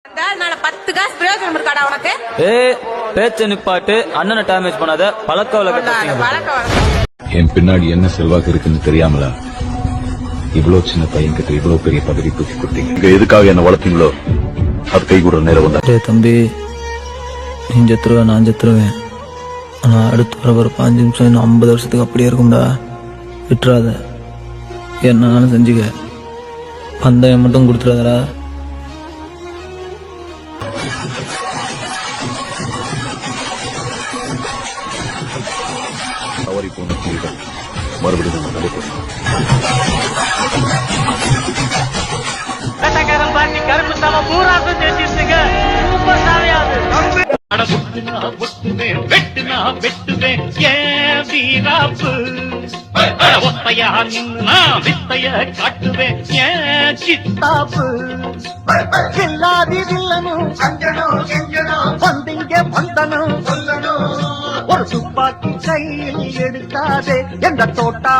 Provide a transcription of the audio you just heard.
10 காசு பிரயோஜனம் இருக்காடா உனக்கு? பேச்ச நிப்பாட்டு, அண்ணனை டேமேஜ் பண்ணாத. பழக்க வழக்கம் என் பின்னாடி என்ன செல்வாக்கு இருக்குன்னு தெரியாமலா இவ்வளவு சின்ன பையன் கிட்ட இவ்வளவு பெரிய பதவி தூக்கி கொடுத்தீங்க. இங்க எதுக்காக என்ன வளர்த்தீங்களோ அது கை கூட நேரம் வந்தா. தம்பி, நீ செத்துருவேன், நான் செத்துருவேன். ஆனா அடுத்து வர ஒரு 5 நிமிஷம் இன்னும் 50 வருஷத்துக்கு அப்படியே இருக்கும்டா. விட்டுறாத, என்னன்னாலும் செஞ்சுக்க. பந்தயம் மட்டும் கொடுத்துடாதடா. தவறி போன புலிகள் மறுபடியும் கருப்பு பூரா செஞ்சுங்க. சூப்பர் சாமியாது. வெட்டுவேன் ஏன் வீராப்பு. ஒத்தையா நின்னு வித்தைய காட்டுவேன் ஏன் சித்தாப்பு. எல்லாதி வில்லனும் வந்தீங்க வந்தனும் ஒரு துப்பாக்கி கையில் எடுக்காதே என்ற தோட்டா